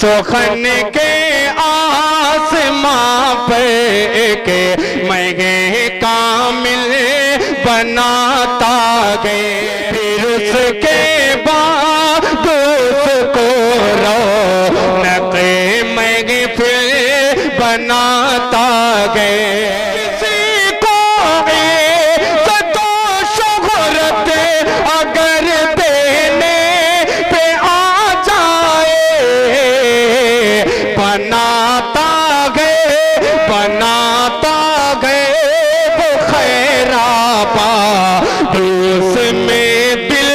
सुखन के आसमां पे के मैं कामिल बनाता गए, फिर उसके बाद उसको रौनक मैं फिर बनाता गए। किसी को इज्जत और शोहरत अगर देने पे आ जाए, बनाता गए वो खैराबा उसमें दिल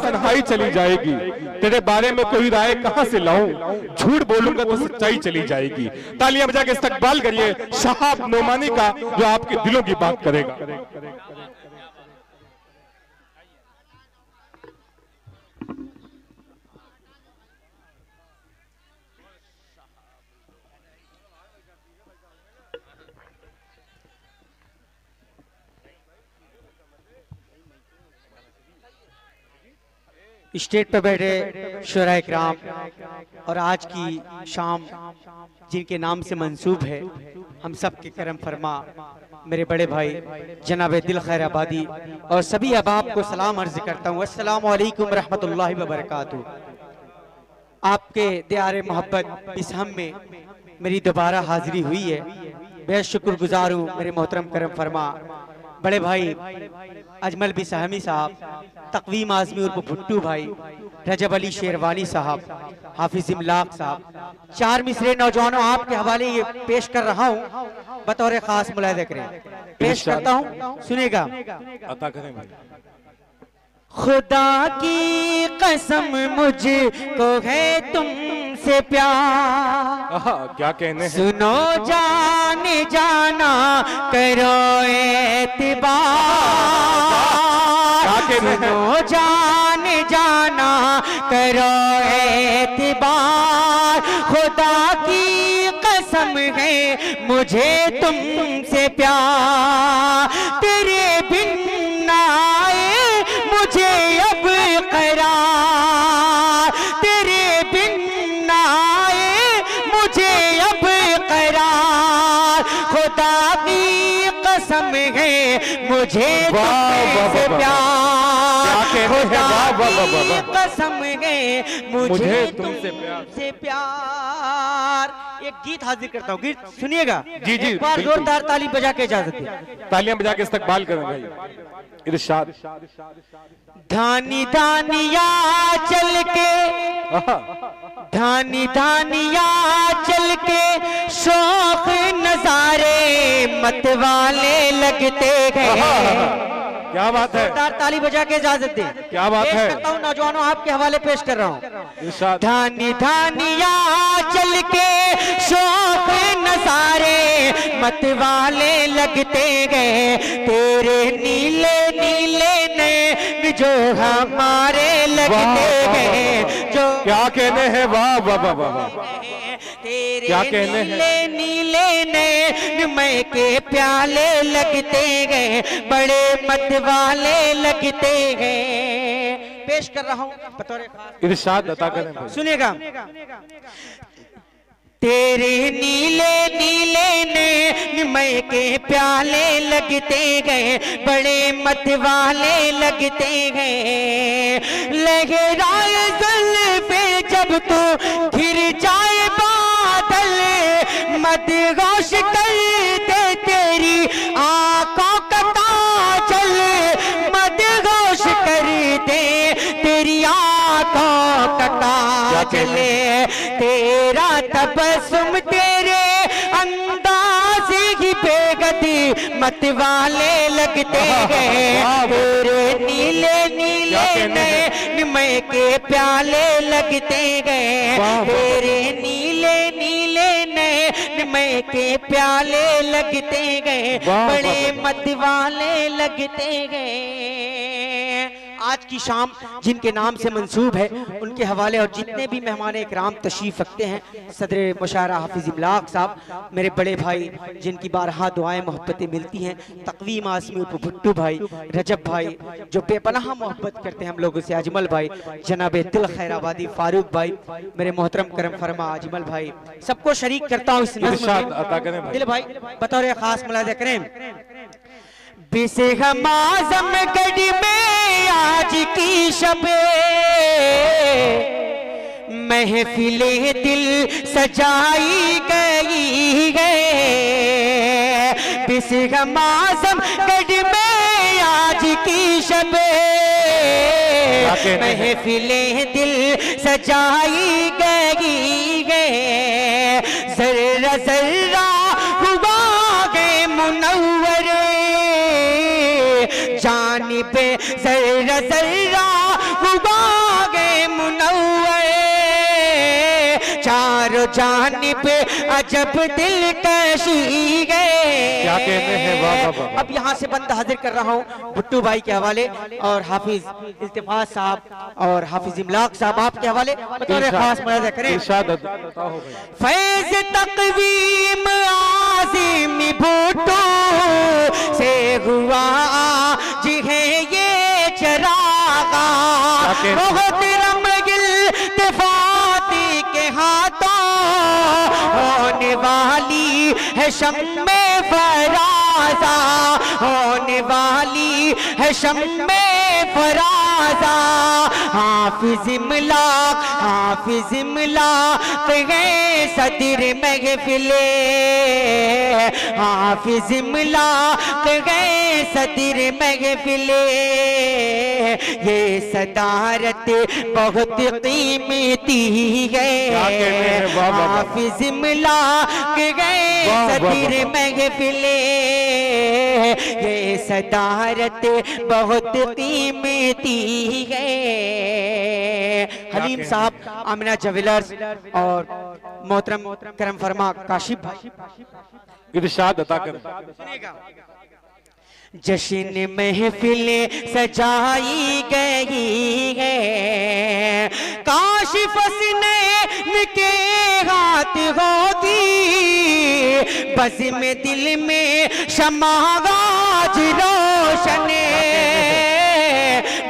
तन्हाई चली जाएगी, तेरे बारे में कोई राय कहां से लाऊं, झूठ बोलूंगा तो सच्चाई चली जाएगी। तालियां बजा के इस्तकबाल करिए शहाब नोमानी का, जो आपके दिलों की बात करेगा। स्टेज पर बैठे शुराए किराम और आज की शाम जिनके नाम से मंसूब है, हम सब के करम फरमा मेरे बड़े भाई जनाब दिल खैर आबादी और सभी अहबाब को सलाम अर्ज करता हूँ। अस्सलामु अलैकुम रहमतुल्लाहि व बरकातहू। आपके दियारे मोहब्बत इस हम में मेरी दोबारा हाजिरी हुई है, बेहद शुक्रगुजार हूँ मेरे मोहतरम करम फरमा बड़े भाई अजमल बी सहमी साहब, तकवीम आजमी उर्फ भुट्टू भाई, रजब अली शेरवानी साहब, हाफिज इमलाक साहब, चार मिसरे नौजवानों आपके हवाले ये पेश कर रहा हूँ, बतौर खास मुलाहिदा करें। पेश करता हूँ, सुनेगा। अता करें भाई। खुदा की कसम मुझको है तुमसे प्यार, क्या कहने हैं? सुनो जाने जाना करो एतबार, सुनो जाने जाना करो एतबार, खुदा की कसम है मुझे तुमसे प्यार, तेरे बिन ना आए मुझे अब करार, तेरे बिन ना आए मुझे अब करार, खुदा की कसम है मुझे तुमसे प्यार, खुदा की कसम है मुझे तुमसे प्यार। एक गीत हाजिर करता हूँ, गीत सुनिएगा। जी जी, एक बार जोरदार ताली बजा के इजाजत दे। तालियां बजा के इस्तकबाल करें भाई। इरशाद। धानी धानिया चल के, धानी धानिया चल के शौक नजारे मत वाले लगते गए। क्या बात है? ताली बजा के इजाजत दे। क्या बात है? करता हूँ नौजवानों आपके हवाले पेश कर रहा हूँ। धानी धानिया चल के शौक नजारे मत वाले लगते गए, तेरे नीले नीले ने जो हमारे लगते गए, जो क्या कहने हैं? वाह वाह वाह वाह, तेरे क्या कहने नीले नीले ने मैं के प्याले लगते गए, बड़े मत वाले लगते गए। पेश कर रहा हूँ बतौर खास। इरशाद अता करें भाई। सुनिएगा। तेरे नीले नीले ने मैं के प्याले लगते गए, बड़े मत वाले लगते गए, लहराए जुल्फे जब तो घिर जाए बादल, मदहोश कर दे तेरी आंखों का काजल, मदहोश कर दे तेरी आंखों का काजल, तेरा तबस्सुम तेरे अंदाज ही बेगदी मत वाले लगते गए, तेरे नीले नीले नए के प्याले लगते गए, तेरे नीले नीले नए के प्याले लगते गए, बड़े मत वाले लगते गए। आज की शाम जिनके नाम से मंसूब है उनके हवाले और जितने भी मेहमान इकराम तशरीफ रखते हैं, सदर मुशायरा हाफिज इमलाक साहब, मेरे बड़े भाई जिनकी बारहा दुआएं मोहब्बतें मिलती हैं, तकवीम आसमी भुट्टू भाई, रजब भाई जो बेपनाह मोहब्बत करते हैं हम लोगों से, अजमल भाई, जनाब दिल खैराबादी फारूक भाई, मेरे मोहतरम करम फरमा अजमल भाई, सबको शरीक करता हूँ इस नज़्म में। दिल भाई बतौर खास मुलाहिज़ा करें। बिसहमाज़म गढ़ में आज की शबे महफिले दिल सजाई गई है। बिसहमाज़म गढ़ में आज की शबे महफिले दिल सजाई गई है। जर्रा जर्रा हुआ है मुनव्वर जानिबे जर्रा जर्रा हुआ है मुनव्वर चारों जानिब अजब दिल कशी गए। क्या कहते हैं वाह वाह वाह। अब यहाँ से बंद हाजिर कर रहा हूँ भुट्टू भाई के हवाले और हाफिज इल्तिफात साहब और हाफिज इमलाक साहब आपके हवाले बतौर खास मुलाहिज़ा करें। फैज़ तक़वीम आज़िम भुट्टू से हुआ जी है ये चरागा बहुत रमगिल इल्तिफाती के हाथों होने वाली है शम्मे फराजा होने वाली है शम्मे फराजा। हाफिज इमलाक गए सदर महफिले हाफिज इमलाक गए सदर महफिले ये सदारत बहुत कीमती है। हाफिज इमलाक गए सदर महफिले ये सदारत बहुत कीमती है। हलीम साहब, आमिना ज्वेलर्स और मोहतरम करम फरमा काशिफ भाई इरशाद अता कर। जश्न महफिलें सजाई गई है काशिफ हसनैन के हाथ होगी बस में दिल में शमागाज रोशन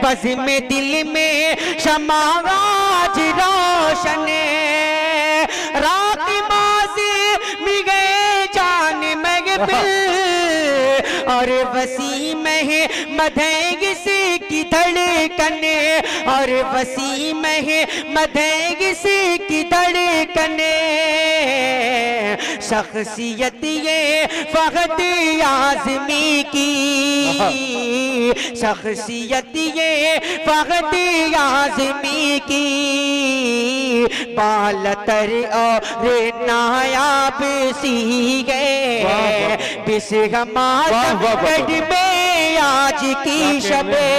बस में दिल में शमागाज रोशन रात माज़ी में गए जान महफिल और वसीम है मधेगी से की धड़कन और वसीम है मधेगी से की धड़कन शख्सियत ये फहद आज़मी की शख्सियत ये फहद आज़मी की बालतर और नायाब सी गए बिसहमाज़म गढ़ में आज की शबे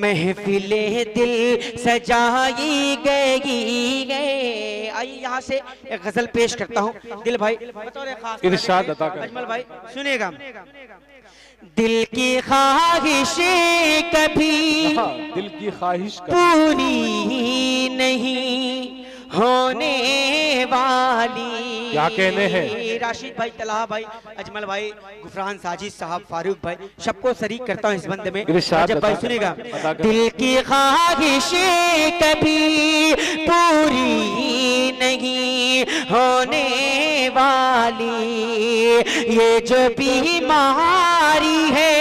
महफिले दिल सजाई गई है। आइए यहाँ से एक गजल पेश करता हूँ दिल भाई बतौर खास इरशाद अता कर। अजमल भाई सुनेगा। दिल की ख्वाहिश कभी दिल की ख्वाहिश पूरी नहीं होने वाली। क्या कहने हैं राशिद भाई, तलहा भाई, अजमल भाई, गुफरान साजिद साहब, फारूक भाई, सबको शरीक करता हूँ इस बंदे में। जब भाई सुनेगा। दिल की ख्वाहिश कभी पूरी नहीं होने वाली ये जो बीमारी है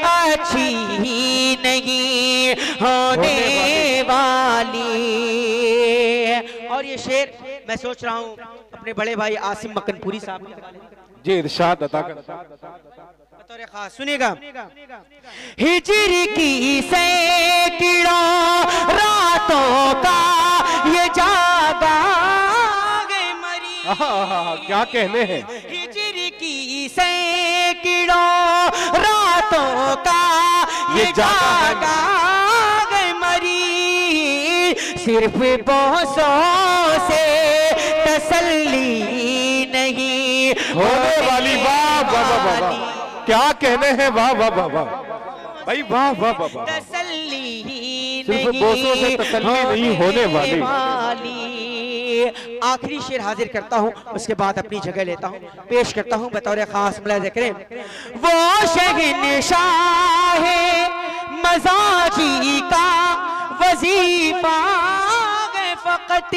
अच्छी नहीं होने वाली। और ये शेर मैं सोच रहा हूँ अपने बड़े भाई आसिम मक्कनपुरी साहब के हवाले जी इरशाद अता कर। बतौर खास सुनिएगा। हिजर की सैकड़ों रातों का ये जागा मरी। क्या कहने हैं। हिजर की सैकड़ों रातों का ये जागा मरी सिर्फ बोसों से तसल्ली नहीं होने वाली। वाह वाह वाह वाह, क्या कहने हैं। वाह वाह वाह वाह। भाई वाह वाह वाह वाह। तसल्ली सिर्फ बोसों से तसल्ली नहीं होने वाली। आखिरी शेर हाजिर करता हूँ, उसके बाद अपनी जगह लेता हूँ, पेश करता हूँ बतौर खास मुलाहिज़ा करें। वो शहंशाह मजाजी का वजीफा फकत,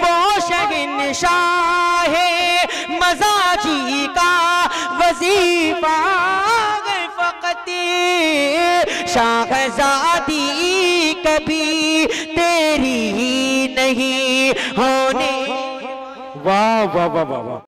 वो शहंशाह मजाजी का वजीफा फकत, शाहज़ादी कभी तेरी नहीं होने। वाह वाह वाह वाह वाह।